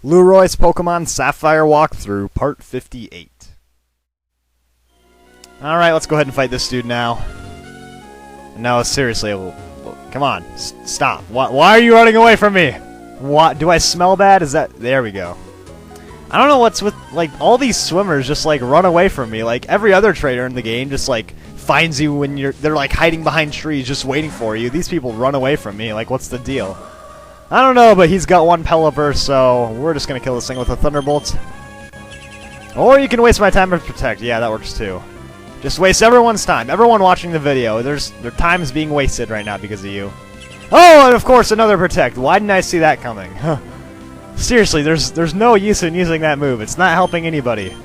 Leroy's Pokemon Sapphire walkthrough, part 58. Alright, let's go ahead and fight this dude now. No, seriously, come on, stop. Why are you running away from me? What? Do I smell bad? Is that... There we go. I don't know what's with, like, all these swimmers just, like, run away from me. Like, every other trainer in the game just, like, finds you when they're, like, hiding behind trees just waiting for you. These people run away from me. Like, what's the deal? I don't know, but he's got one Pelipper, so we're just gonna kill this thing with a Thunderbolt. Or you can waste my time with Protect. Yeah, that works too. Just waste everyone's time. Everyone watching the video, their time is being wasted right now because of you. Oh, and of course another Protect. Why didn't I see that coming? Huh. Seriously, there's no use in using that move. It's not helping anybody.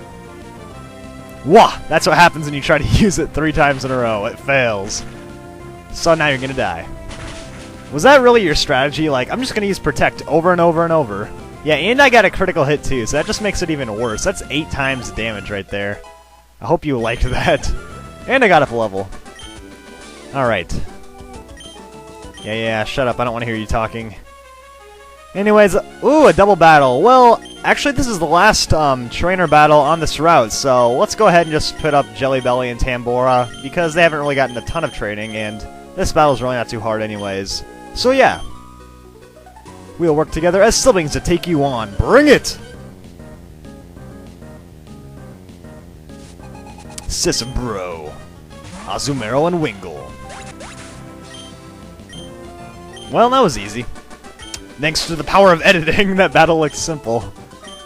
Wah! That's what happens when you try to use it 3 times in a row. It fails. So now you're gonna die. Was that really your strategy? Like, I'm just gonna use Protect over and over and over. Yeah, and I got a critical hit too, so that just makes it even worse. That's 8 times damage right there. I hope you liked that. And I got up a level. Alright. Yeah, shut up. I don't want to hear you talking. Anyways, ooh, a double battle. Well, actually, this is the last trainer battle on this route, so let's go ahead and just put up Jelly Belly and Tambora, because they haven't really gotten a ton of training, and this battle's really not too hard anyways. So yeah, we'll work together as siblings to take you on. Bring it! Sisbro, Azumarill, and Wingull. Well, that was easy. Thanks to the power of editing, that battle looks simple.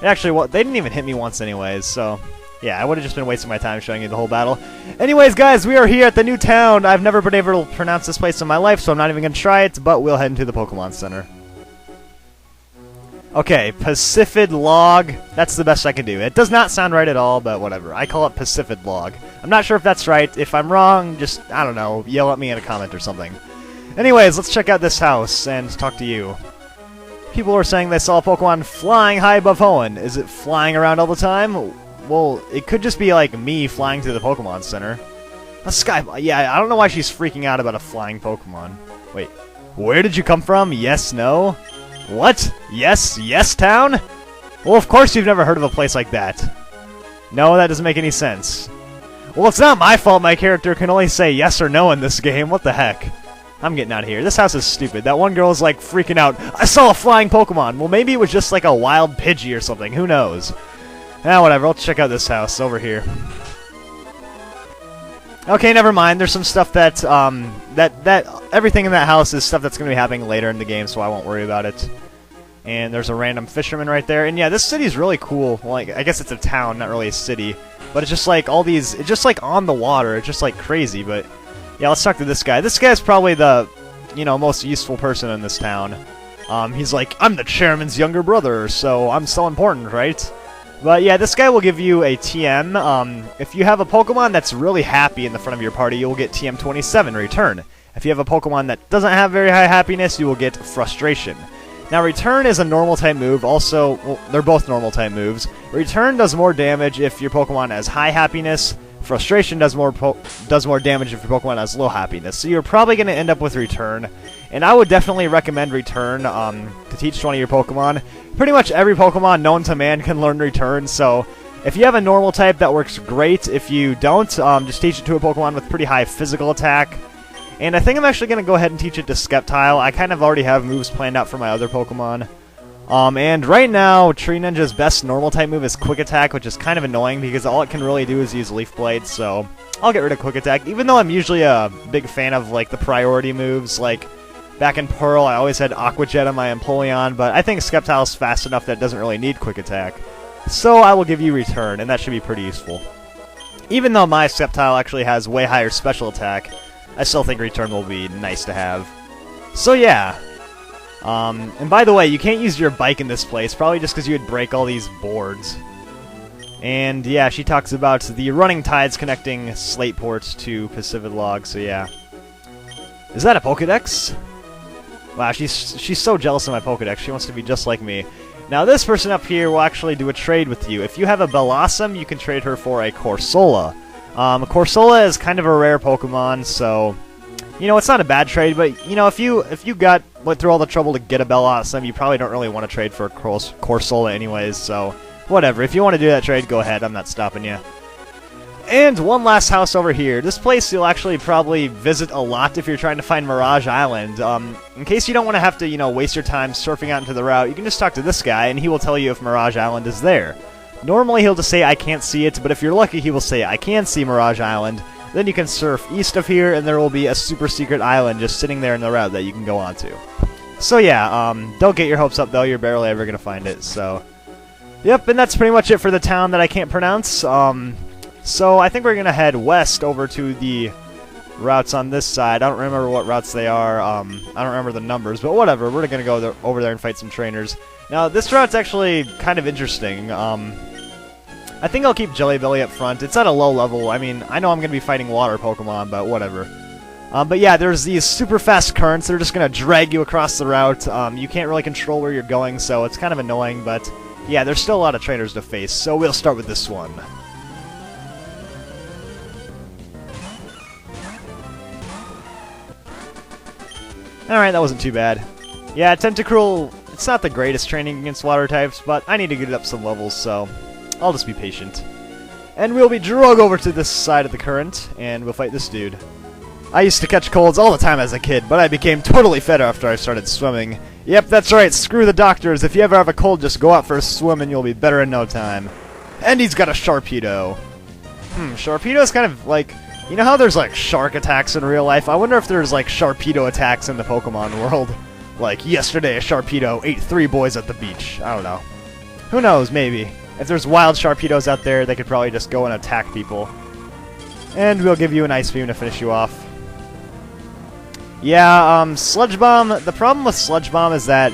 Actually, well, they didn't even hit me once anyways, so... Yeah, I would have just been wasting my time showing you the whole battle. Anyways, guys, we are here at the new town. I've never been able to pronounce this place in my life, so I'm not even going to try it, but we'll head into the Pokemon Center. Okay, Pacifidlog. That's the best I can do. It does not sound right at all, but whatever. I call it Pacificlog. I'm not sure if that's right. If I'm wrong, just, I don't know, yell at me in a comment or something. Anyways, let's check out this house and talk to you. People were saying they saw a Pokemon flying high above Hoenn. Is it flying around all the time? Well, it could just be like me flying to the Pokemon Center. A sky... Yeah, I don't know why she's freaking out about a flying Pokemon. Wait, where did you come from? Yes, no? What? Yes, town? Well, of course you've never heard of a place like that. No, that doesn't make any sense. Well, it's not my fault my character can only say yes or no in this game. What the heck? I'm getting out of here. This house is stupid. That one girl is like freaking out. I saw a flying Pokemon. Well, maybe it was just like a wild Pidgey or something. Who knows? Ah, whatever. Let's check out this house over here. Okay, never mind. There's some stuff that, everything in that house is stuff that's going to be happening later in the game, so I won't worry about it. And there's a random fisherman right there. And yeah, this city's really cool. Well, like, I guess it's a town, not really a city. But it's just like all these, it's just like on the water. It's just like crazy, but yeah, let's talk to this guy. This guy's probably the, most useful person in this town. He's like, I'm the chairman's younger brother, so I'm so important, right? But yeah, this guy will give you a TM. If you have a Pokemon that's really happy in the front of your party, you'll get TM27, Return. If you have a Pokemon that doesn't have very high happiness, you will get Frustration. Now, Return is a normal type move. Also, well, they're both normal type moves. Return does more damage if your Pokemon has high happiness. Frustration does more damage if your Pokemon has low happiness. So you're probably going to end up with Return. And I would definitely recommend Return to teach one of your Pokemon. Pretty much every Pokemon known to man can learn Return, so if you have a normal type, that works great. If you don't, just teach it to a Pokemon with pretty high physical attack. And I think I'm actually going to go ahead and teach it to Sceptile. I kind of already have moves planned out for my other Pokemon. And right now, Tree Ninja's best normal type move is Quick Attack, which is kind of annoying because all it can really do is use Leaf Blade, so I'll get rid of Quick Attack. Even though I'm usually a big fan of like the priority moves, like back in Pearl, I always had Aqua Jet on my Empoleon, but I think Sceptile's fast enough that it doesn't really need Quick Attack. So I will give you Return, and that should be pretty useful. Even though my Sceptile actually has way higher special attack, I still think Return will be nice to have. So yeah. And by the way, you can't use your bike in this place, probably just because you would break all these boards. And yeah, she talks about the running tides connecting Slateport to Pacificlog, so yeah. Is that a Pokedex? Wow, she's so jealous of my Pokedex. She wants to be just like me. Now, this person up here will actually do a trade with you. If you have a Bellossom, you can trade her for a Corsola. Corsola is kind of a rare Pokemon, so it's not a bad trade. But if you got went through all the trouble to get a Bellossom, you probably don't really want to trade for a Corsola anyways, so whatever. If you want to do that trade, go ahead. I'm not stopping you. And one last house over here. This place you'll actually probably visit a lot if you're trying to find Mirage Island. In case you don't want to have to, you know, waste your time surfing out into the route, you can just talk to this guy, and he will tell you if Mirage Island is there. Normally he'll just say, I can't see it, but if you're lucky, he will say, I can see Mirage Island. Then you can surf east of here, and there will be a super secret island just sitting there in the route that you can go onto. So yeah, don't get your hopes up, though. You're barely ever going to find it, so... Yep, and that's pretty much it for the town that I can't pronounce. So I think we're going to head west over to the routes on this side. I don't remember what routes they are. I don't remember the numbers, but whatever. We're going to go there, over there and fight some trainers. Now, this route's actually kind of interesting. I think I'll keep Jelly Belly up front. It's at a low level. I mean, I know I'm going to be fighting water Pokemon, but whatever. But yeah, there's these super fast currents that are just going to drag you across the route. You can't really control where you're going, so it's kind of annoying, but yeah, there's still a lot of trainers to face, so we'll start with this one. Alright, that wasn't too bad. Yeah, Tentacruel, it's not the greatest training against water types, but I need to get it up some levels, so I'll just be patient. And we'll be drug over to this side of the current, and we'll fight this dude. I used to catch colds all the time as a kid, but I became totally fed after I started swimming. Yep, that's right, screw the doctors. If you ever have a cold, just go out for a swim and you'll be better in no time. And he's got a Sharpedo. Sharpedo's kind of like... You know how there's like shark attacks in real life? I wonder if there's like Sharpedo attacks in the Pokemon world. Like, yesterday a Sharpedo ate 3 boys at the beach. I don't know. Who knows, maybe. If there's wild Sharpedos out there, they could probably just go and attack people. And we'll give you an Ice Beam to finish you off. Yeah, Sludge Bomb. The problem with Sludge Bomb is that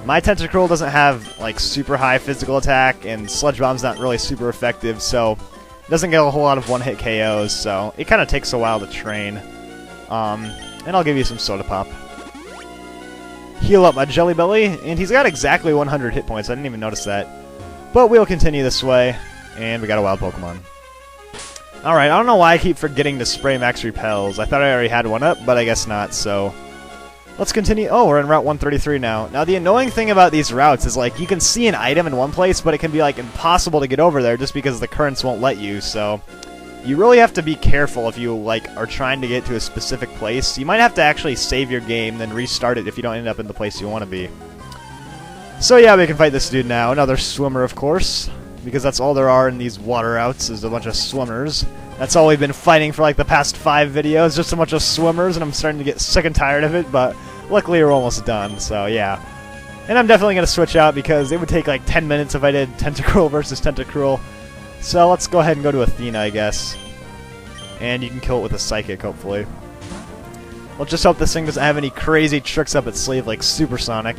my Tentacruel doesn't have like super high physical attack, and Sludge Bomb's not really super effective, so it doesn't get a whole lot of one-hit KOs, so it kind of takes a while to train. And I'll give you some Soda Pop. Heal up my Jelly Belly, and he's got exactly 100 hit points. I didn't even notice that. But we'll continue this way, and we got a wild Pokemon. Alright, I don't know why I keep forgetting to spray Max Repels. I thought I already had one up, but I guess not, so... Let's continue. Oh, we're in Route 133 now. Now, the annoying thing about these routes is, like, you can see an item in one place, but it can be, like, impossible to get over there just because the currents won't let you, so... You really have to be careful if you, like, are trying to get to a specific place. You might have to actually save your game, then restart it if you don't end up in the place you want to be. So, yeah, we can fight this dude now. Another swimmer, of course. Because that's all there are in these water routes, is a bunch of swimmers. That's all we've been fighting for like the past 5 videos, just a bunch of swimmers, and I'm starting to get sick and tired of it, but luckily we're almost done, so yeah. And I'm definitely going to switch out because it would take like 10 minutes if I did Tentacruel versus Tentacruel. So let's go ahead and go to Athena, I guess. And you can kill it with a Psychic, hopefully. Let's just hope this thing doesn't have any crazy tricks up its sleeve like Supersonic.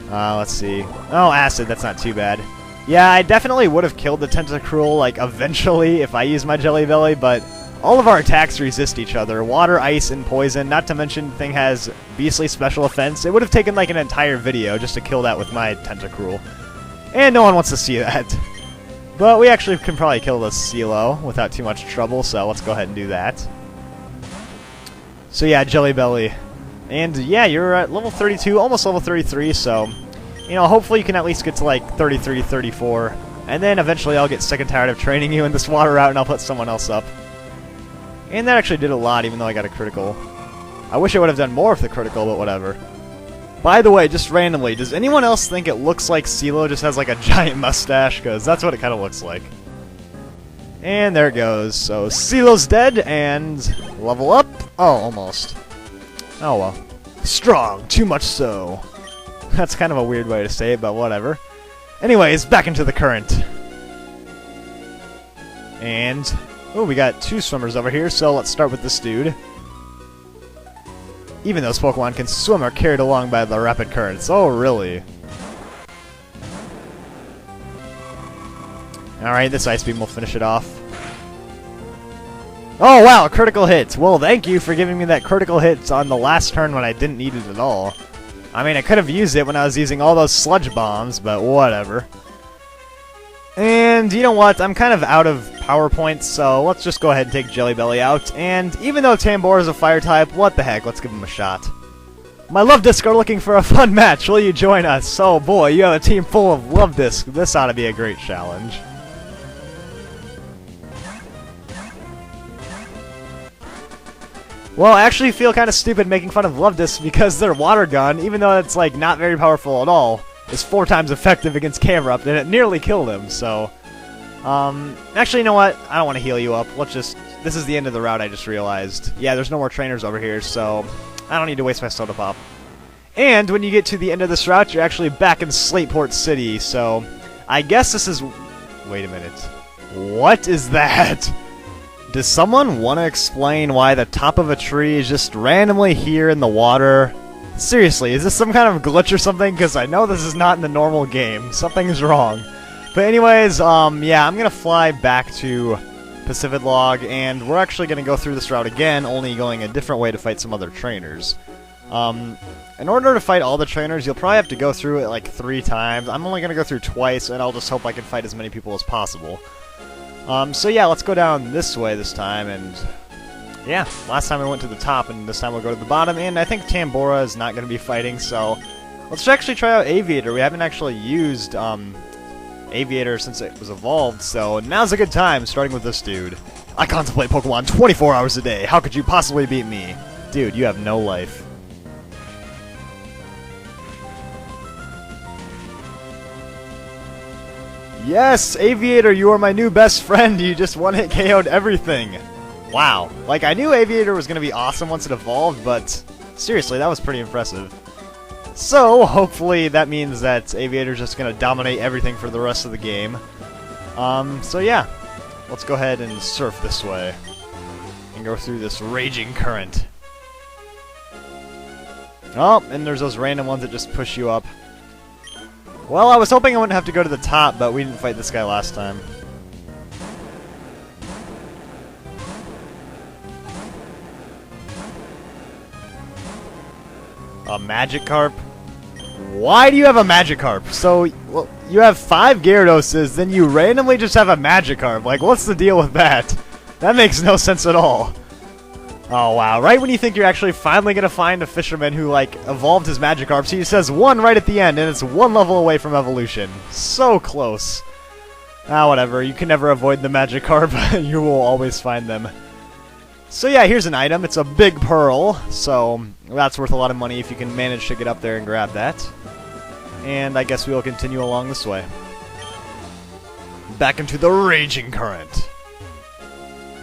Let's see. Oh, Acid, that's not too bad. Yeah, I definitely would have killed the Tentacruel, like, eventually if I used my Jelly Belly, but all of our attacks resist each other. Water, ice, and poison, not to mention the thing has beastly special offense. It would have taken, like, an entire video just to kill that with my Tentacruel. And no one wants to see that. But we actually can probably kill this CeeLo without too much trouble, so let's go ahead and do that. So yeah, Jelly Belly. And yeah, you're at level 32, almost level 33, so... You know, hopefully you can at least get to like 33, 34, and then eventually I'll get sick and tired of training you in this water route and I'll put someone else up. And that actually did a lot, even though I got a critical. I wish I would have done more with the critical, but whatever. By the way, just randomly, does anyone else think it looks like CeeLo just has like a giant mustache? Because that's what it kind of looks like. And there it goes. So CeeLo's dead, and level up. Oh, almost. Oh well. Strong, too much so. That's kind of a weird way to say it, but whatever. Anyways, back into the current. And... oh, we got 2 swimmers over here, so let's start with this dude. Even those Pokemon can swim are carried along by the rapid currents. Oh, really? Alright, this Ice Beam will finish it off. Oh, wow, critical hit! Well, thank you for giving me that critical hit on the last turn when I didn't need it at all. I mean, I could have used it when I was using all those Sludge Bombs, but whatever. And you know what? I'm kind of out of power points, so let's just go ahead and take Jelly Belly out. And even though Tambor is a fire type, what the heck? Let's give him a shot. My Love Disc are looking for a fun match. Will you join us? Oh boy, you have a team full of Love Disc. This ought to be a great challenge. Well, I actually feel kind of stupid making fun of Love Disc because their water gun, even though it's like not very powerful at all, is 4 times effective against Camerupt, and it nearly killed him, so... actually, you know what? I don't want to heal you up. Let's just... This is the end of the route, I just realized. Yeah, there's no more trainers over here, so... I don't need to waste my Soda Pop. And when you get to the end of this route, you're actually back in Slateport City, so... I guess this is... Wait a minute. What is that? Does someone want to explain why the top of a tree is just randomly here in the water? Seriously, is this some kind of glitch or something? Because I know this is not in the normal game. Something's wrong. But anyways, yeah, I'm going to fly back to Pacificlog, and we're actually going to go through this route again, only going a different way to fight some other trainers. In order to fight all the trainers, you'll probably have to go through it like 3 times. I'm only going to go through twice, and I'll just hope I can fight as many people as possible. So yeah, let's go down this way this time, and yeah, last time we went to the top, and this time we'll go to the bottom, and I think Tambora is not going to be fighting, so let's actually try out Aviator. We haven't actually used Aviator since it was evolved, so now's a good time, starting with this dude. I contemplate Pokemon 24 hours a day. How could you possibly beat me? Dude, you have no life. Yes, Aviator, you are my new best friend. You just one-hit KO'd everything. Wow. Like, I knew Aviator was going to be awesome once it evolved, but seriously, that was pretty impressive. So, hopefully that means that Aviator's just going to dominate everything for the rest of the game. So yeah, let's go ahead and surf this way and go through this raging current. Oh, and there's those random ones that just push you up. Well, I was hoping I wouldn't have to go to the top, but we didn't fight this guy last time. A Magikarp? Why do you have a Magikarp? So, well, you have 5 Gyarados, then you randomly just have a Magikarp. Like, what's the deal with that? That makes no sense at all. Oh, wow. Right when you think you're actually finally going to find a fisherman who, like, evolved his Magikarp, he says 1 right at the end, and it's 1 level away from evolution. So close. Ah, whatever. You can never avoid the Magikarp. You will always find them. So yeah, here's an item. It's a big pearl, so that's worth a lot of money if you can manage to get up there and grab that. And I guess we will continue along this way. Back into the raging current.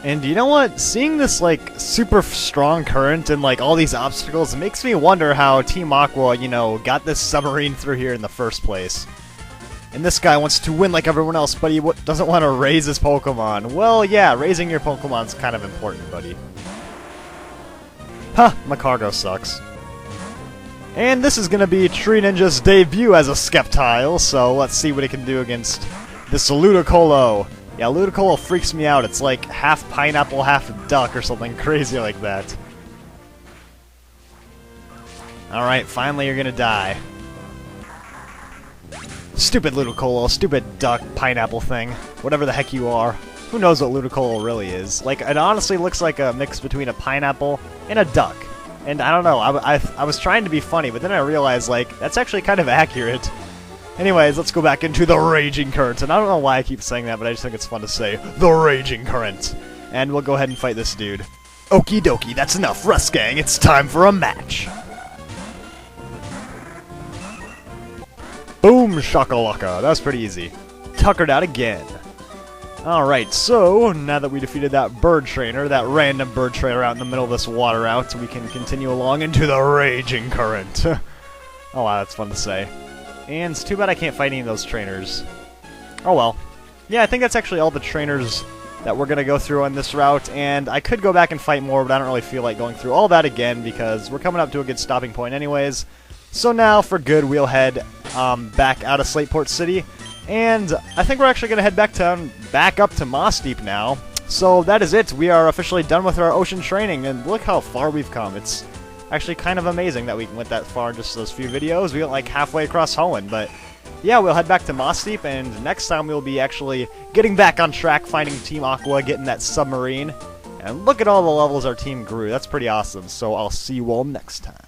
And you know what? Seeing this, like, super strong current and, like, all these obstacles makes me wonder how Team Aqua, you know, got this submarine through here in the first place. And this guy wants to win like everyone else, but he doesn't want to raise his Pokemon. Well, yeah, raising your Pokemon's kind of important, buddy. Huh, my cargo sucks. And this is going to be Tree Ninja's debut as a Sceptile, so let's see what it can do against this Ludicolo. Yeah, Ludicolo freaks me out. It's like half pineapple, half duck, or something crazy like that. Alright, finally you're gonna die. Stupid Ludicolo, stupid duck, pineapple thing. Whatever the heck you are. Who knows what Ludicolo really is? Like, it honestly looks like a mix between a pineapple and a duck. And I don't know, I was trying to be funny, but then I realized, like, that's actually kind of accurate. Anyways, let's go back into the Raging Current. And I don't know why I keep saying that, but I just think it's fun to say. The Raging Current. And we'll go ahead and fight this dude. Okie dokie, that's enough, Rust Gang. It's time for a match. Boom shakalaka. That was pretty easy. Tuckered out again. Alright, so now that we defeated that bird trainer, that random bird trainer out in the middle of this water route, we can continue along into the Raging Current. Oh wow, that's fun to say. And it's too bad I can't fight any of those trainers. Oh well. Yeah, I think that's actually all the trainers that we're going to go through on this route, and I could go back and fight more, but I don't really feel like going through all that again because we're coming up to a good stopping point anyways. So now, for good, we'll head back out of Slateport City, and I think we're actually going to head back up to Mossdeep now. So that is it. We are officially done with our ocean training, and look how far we've come. It's actually kind of amazing that we went that far in just those few videos. We went like halfway across Hoenn, but yeah, we'll head back to Mossdeep, and next time we'll be actually getting back on track, finding Team Aqua, getting that submarine, and look at all the levels our team grew. That's pretty awesome, so I'll see you all next time.